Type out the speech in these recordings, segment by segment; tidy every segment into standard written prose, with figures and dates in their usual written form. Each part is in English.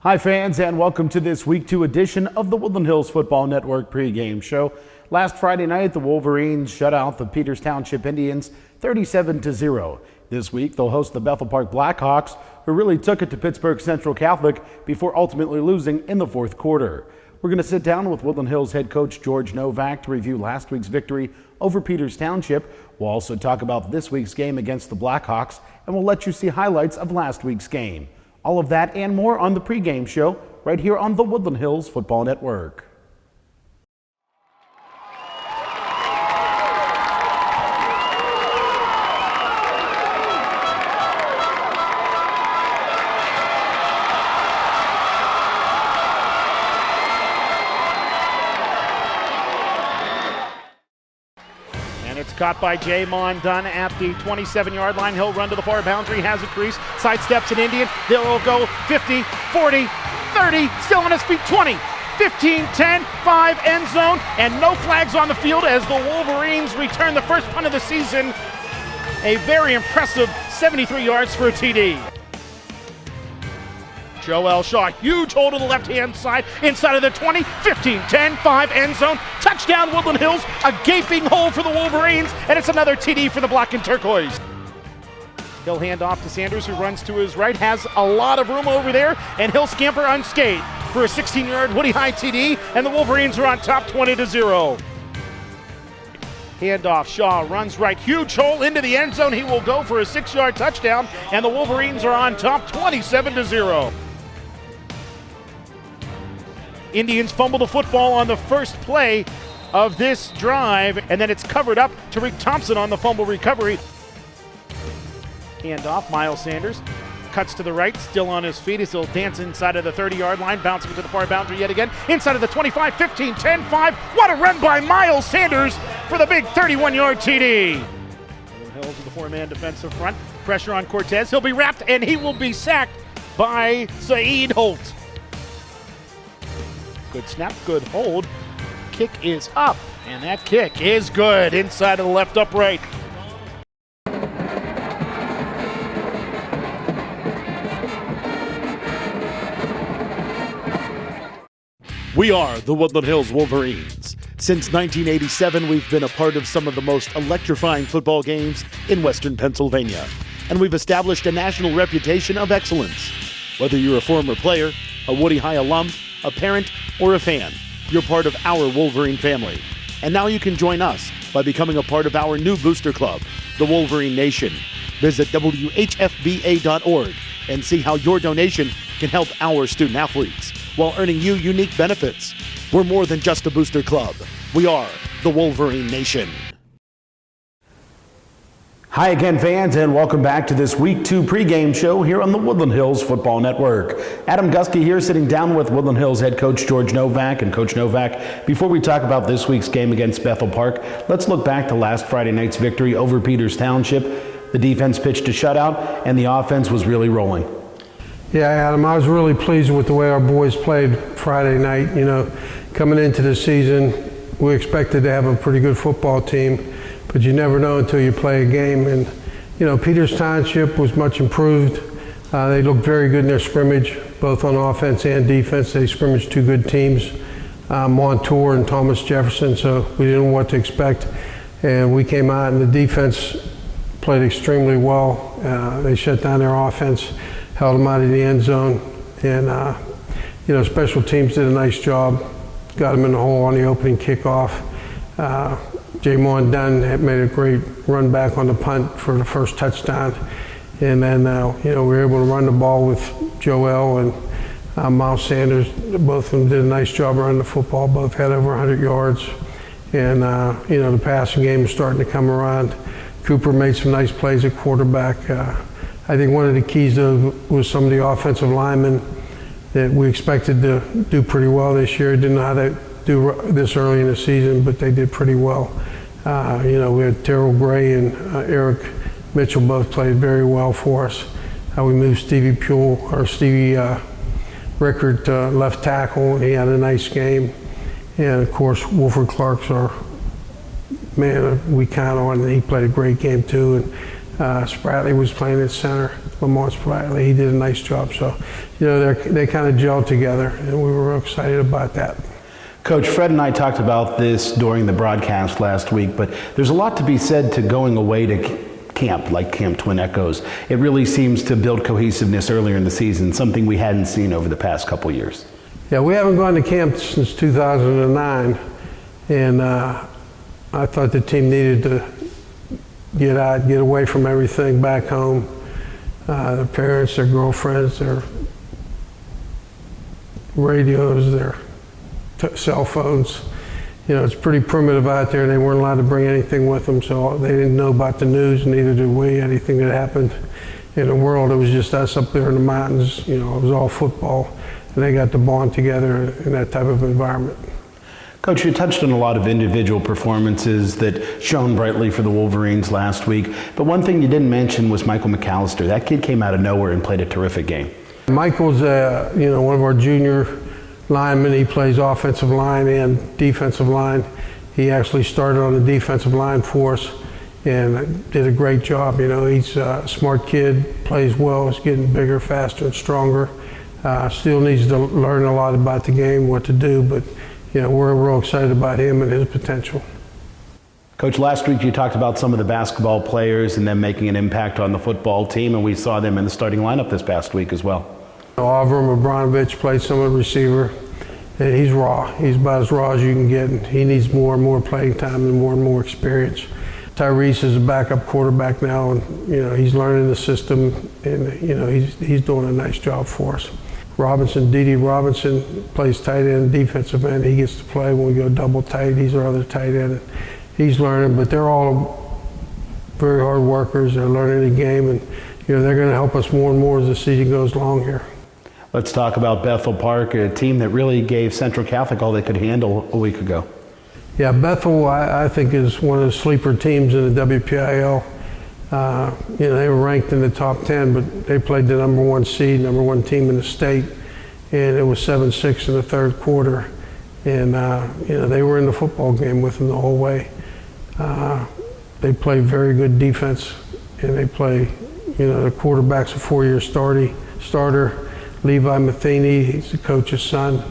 Hi fans, and welcome to this Week 2 edition of the Woodland Hills Football Network pregame show. Last Friday night, the Wolverines shut out the Peters Township Indians 37-0. This week, they'll host the Bethel Park Black Hawks, who really took it to Pittsburgh Central Catholic before ultimately losing in the fourth quarter. We're going to sit down with Woodland Hills head coach George Novak to review last week's victory over Peters Township. We'll also talk about this week's game against the Black Hawks, and we'll let you see highlights of last week's game. All of that and more on the pregame show right here on the Woodland Hills Football Network. Caught by Jamon Dunn at the 27-yard line. He'll run to the far boundary, has a crease, sidesteps an Indian. They'll go 50, 40, 30, still on his feet, 20, 15, 10, 5, end zone, and no flags on the field as the Wolverines return the first punt of the season. A very impressive 73 yards for a TD. Joel Shaw, huge hold to the left-hand side, inside of the 20, 15, 10, 5, end zone. Touchdown, Woodland Hills, a gaping hole for the Wolverines, and it's another TD for the Black and Turquoise. He'll hand off to Sanders, who runs to his right, has a lot of room over there, and he'll scamper unscathed for a 16-yard Woody High TD, and the Wolverines are on top 20-0. Handoff, Shaw runs right, huge hole into the end zone. He will go for a 6-yard touchdown, and the Wolverines are on top 27-0. Indians fumble the football on the first play of this drive, and then it's covered up to Rick Thompson on the fumble recovery. Handoff, Miles Sanders cuts to the right, still on his feet. He'll dance inside of the 30-yard line, bouncing to the far boundary yet again. Inside of the 25, 15, 10, 5. What a run by Miles Sanders for the big 31-yard TD. Hills with the four-man defensive front. Pressure on Cortez. He'll be wrapped, and he will be sacked by Saeed Holt. Good snap, good hold. Kick is up, and that kick is good inside of the left upright. We are the Woodland Hills Wolverines. Since 1987, we've been a part of some of the most electrifying football games in Western Pennsylvania, and we've established a national reputation of excellence. Whether you're a former player, a Woody High alum, a parent, or a fan, you're part of our Wolverine family. And now you can join us by becoming a part of our new booster club, the Wolverine Nation. Visit WHFBA.org and see how your donation can help our student athletes while earning you unique benefits. We're more than just a booster club. We are the Wolverine Nation. Hi again, fans, and welcome back to this Week 2 pregame show here on the Woodland Hills Football Network. Adam Gusky here, sitting down with Woodland Hills head coach George Novak. And Coach Novak, before we talk about this week's game against Bethel Park, let's look back to last Friday night's victory over Peters Township. The defense pitched a shutout, and the offense was really rolling. Yeah, Adam, I was really pleased with the way our boys played Friday night. You know, coming into the season, we expected to have a pretty good football team, but you never know until you play a game. And, you know, Peters Township was much improved. They looked very good in their scrimmage, both on offense and defense. They scrimmaged two good teams, Montour and Thomas Jefferson, so we didn't know what to expect. And we came out and the defense played extremely well. They shut down their offense, held them out of the end zone. And, you know, special teams did a nice job, got them in the hole on the opening kickoff. Jamon Dunn had made a great run back on the punt for the first touchdown. And then, you know, we were able to run the ball with Joel and Miles Sanders. Both of them did a nice job running the football. Both had over 100 yards. And, you know, the passing game is starting to come around. Cooper made some nice plays at quarterback. I think one of the keys, though, was some of the offensive linemen that we expected to do pretty well this year. Didn't know how to do this early in the season, but they did pretty well. You know, we had Terrell Gray and Eric Mitchell both played very well for us. We moved Stevie Rickard to left tackle. He had a nice game. And of course, Wolford Clark's our man we count on, and he played a great game too. And Spratley was playing at center. Lamont Spratly. He did a nice job. So, they kind of gelled together, and we were real excited about that. Coach, Fred and I talked about this during the broadcast last week, but there's a lot to be said to going away to camp, like Camp Twin Echoes. It really seems to build cohesiveness earlier in the season, something we hadn't seen over the past couple years. Yeah, we haven't gone to camp since 2009, and I thought the team needed to get out, get away from everything back home, their parents, their girlfriends, their radios, their cell phones. It's pretty primitive out there, and they weren't allowed to bring anything with them, so they didn't know about the news, neither did we, anything that happened in the world. It was just us up there in the mountains. It was all football, and they got to bond together in that type of environment. Coach, you touched on a lot of individual performances that shone brightly for the Wolverines last week, but one thing you didn't mention was Michael McAllister. That kid came out of nowhere and played a terrific game. Michael's one of our junior linemen. He plays offensive line and defensive line. He actually started on the defensive line for us and did a great job. He's a smart kid, plays well, is getting bigger, faster, and stronger. Still needs to learn a lot about the game, what to do, but we're real excited about him and his potential. Coach, last week you talked about some of the basketball players and them making an impact on the football team, and we saw them in the starting lineup this past week as well. Avram Abramovich played some of the receiver, and he's raw. He's about as raw as you can get, and he needs more and more playing time and more experience. Tyrese is a backup quarterback now, and he's learning the system, and he's doing a nice job for us. Dede Robinson plays tight end, defensive end. He gets to play when we go double tight. He's our other tight end. He's learning, but they're all very hard workers. They're learning the game, and they're going to help us more and more as the season goes along here. Let's talk about Bethel Park, a team that really gave Central Catholic all they could handle a week ago. Yeah, Bethel, I think, is one of the sleeper teams in the WPIL. They were ranked in the top 10, but they played the #1 seed, #1 team in the state, and it was 7-6 in the third quarter. And they were in the football game with them the whole way. They play very good defense, and they play. The quarterback's a 4-year starter. Levi Matheny, he's the coach's son.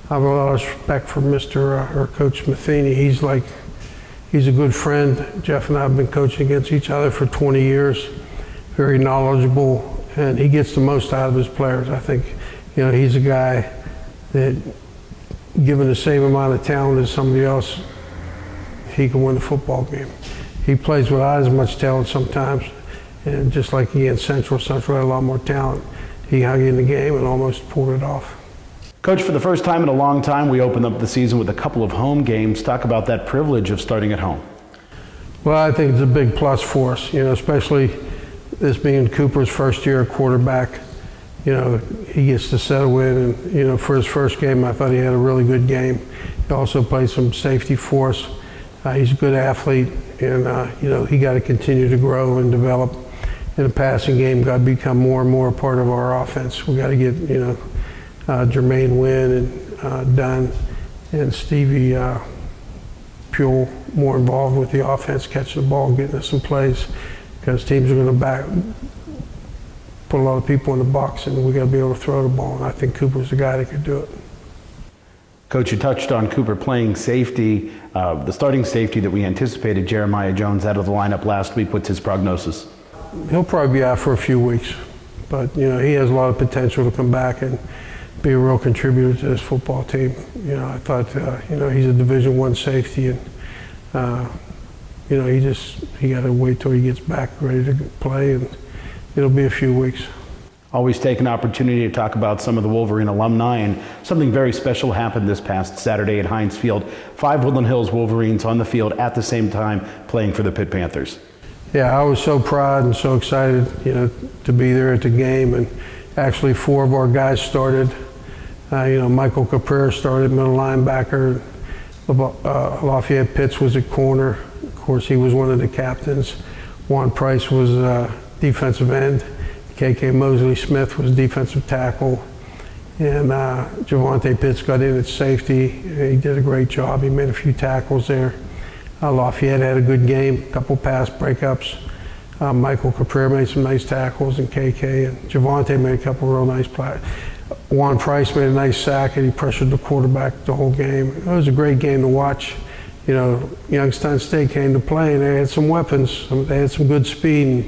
I have a lot of respect for Coach Matheny. He's a good friend. Jeff and I have been coaching against each other for 20 years. Very knowledgeable, and he gets the most out of his players. I think, he's a guy that, given the same amount of talent as somebody else, he can win the football game. He plays without as much talent sometimes, and just like against Central had a lot more talent. He hung in the game and almost pulled it off. Coach, for the first time in a long time, we opened up the season with a couple of home games. Talk about that privilege of starting at home. Well, I think it's a big plus for us, especially this being Cooper's first year at quarterback. He gets to settle in, and, for his first game, I thought he had a really good game. He also played some safety for us. He's a good athlete, and, he got to continue to grow and develop. In the passing game, got to become more and more a part of our offense. We got to get, Jermaine Wynn and Dunn and Stevie Puel more involved with the offense, catching the ball, getting us some plays, because teams are going to put a lot of people in the box, and we got to be able to throw the ball. And I think Cooper's the guy that could do it. Coach, you touched on Cooper playing safety. The starting safety that we anticipated, Jeremiah Jones, out of the lineup last week. What's his prognosis? He'll probably be out for a few weeks, but he has a lot of potential to come back and be a real contributor to this football team. I thought he's a Division I safety, and he got to wait till he gets back ready to play, and it'll be a few weeks. Always take an opportunity to talk about some of the Wolverine alumni, and something very special happened this past Saturday at Heinz Field. 5 Woodland Hills Wolverines on the field at the same time playing for the Pitt Panthers. Yeah, I was so proud and so excited, to be there at the game, and actually 4 of our guys started. Michael Caprera started middle linebacker. Lafayette Pitts was at corner. Of course, he was one of the captains. Juan Price was defensive end. KK Mosley Smith was defensive tackle. And Javante Pitts got in at safety. He did a great job. He made a few tackles there. Lafayette had a good game, a couple pass breakups. Michael Capria made some nice tackles, and KK and Javante made a couple real nice plays. Juan Price made a nice sack, and he pressured the quarterback the whole game. It was a great game to watch. You know, Youngstown State came to play, and they had some weapons. They had some good speed, and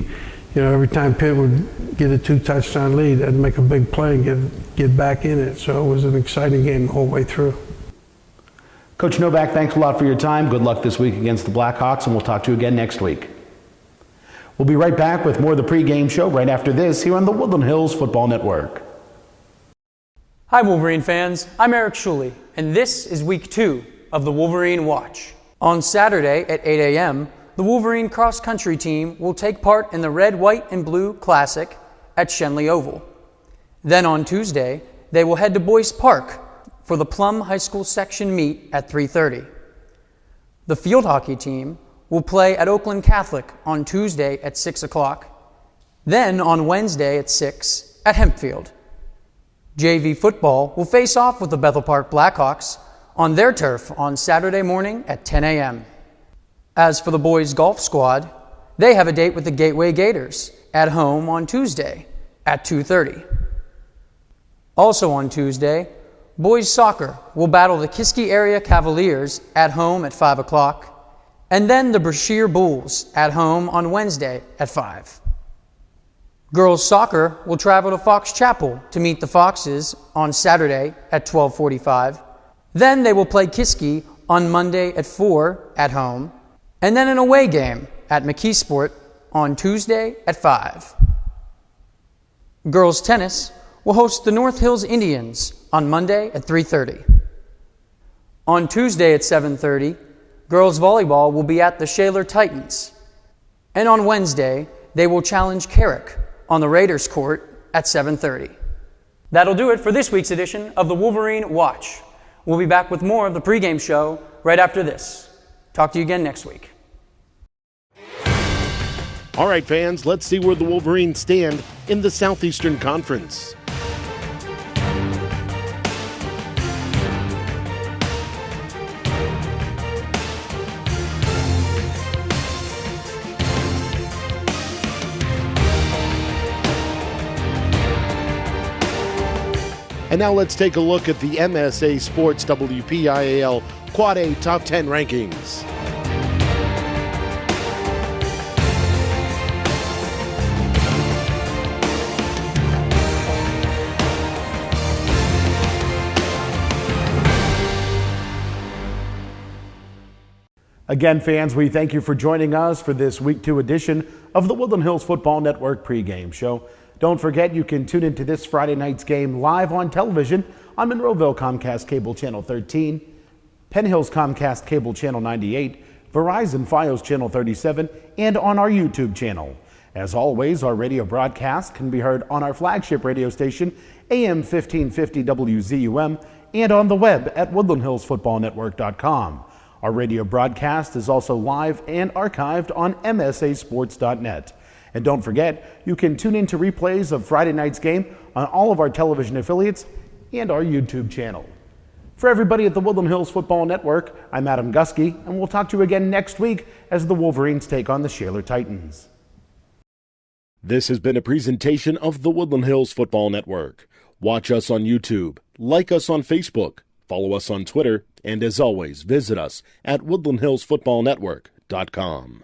you know, every time Pitt would get a 2-touchdown lead, they'd make a big play and get back in it. So it was an exciting game the whole way through. Coach Novak, thanks a lot for your time. Good luck this week against the Black Hawks, and we'll talk to you again next week. We'll be right back with more of the pregame show right after this here on the Woodland Hills Football Network. Hi Wolverine fans, I'm Eric Schuley, and this is week 2 of the Wolverine Watch. On Saturday at 8 a.m., the Wolverine cross-country team will take part in the Red, White, and Blue Classic at Shenley Oval. Then on Tuesday, they will head to Boyce Park for the Plum High School section meet at 3:30. The field hockey team will play at Oakland Catholic on Tuesday at 6 o'clock, then on Wednesday at 6 at Hempfield. JV football will face off with the Bethel Park Black Hawks on their turf on Saturday morning at 10 a.m. As for the boys' golf squad, they have a date with the Gateway Gators at home on Tuesday at 2:30. Also on Tuesday, boys' soccer will battle the Gusky area Cavaliers at home at 5 o'clock, and then the Brashear Bulls at home on Wednesday at 5. Girls soccer will travel to Fox Chapel to meet the Foxes on Saturday at 12:45. Then they will play Gusky on Monday at 4 at home, and then an away game at McKeesport on Tuesday at 5. Girls tennis will host the North Hills Indians on Monday at 3:30. On Tuesday at 7:30, girls volleyball will be at the Shaler Titans, and on Wednesday they will challenge Carrick on the Raiders court at 7:30. That'll do it for this week's edition of the Wolverine Watch. We'll be back with more of the pregame show right after this. Talk to you again next week. All right, fans, let's see where the Wolverines stand in the Southeastern Conference. And now let's take a look at the MSA Sports WPIAL Quad A Top 10 rankings. Again, fans, we thank you for joining us for this Week 2 edition of the Woodland Hills Football Network pregame show. Don't forget, you can tune into this Friday night's game live on television on Monroeville Comcast Cable Channel 13, Penn Hills Comcast Cable Channel 98, Verizon Fios Channel 37, and on our YouTube channel. As always, our radio broadcast can be heard on our flagship radio station, AM 1550 WZUM, and on the web at woodlandhillsfootballnetwork.com. Our radio broadcast is also live and archived on msasports.net. And don't forget, you can tune in to replays of Friday night's game on all of our television affiliates and our YouTube channel. For everybody at the Woodland Hills Football Network, I'm Adam Gusky, and we'll talk to you again next week as the Wolverines take on the Shaler Titans. This has been a presentation of the Woodland Hills Football Network. Watch us on YouTube, like us on Facebook, follow us on Twitter, and as always, visit us at woodlandhillsfootballnetwork.com.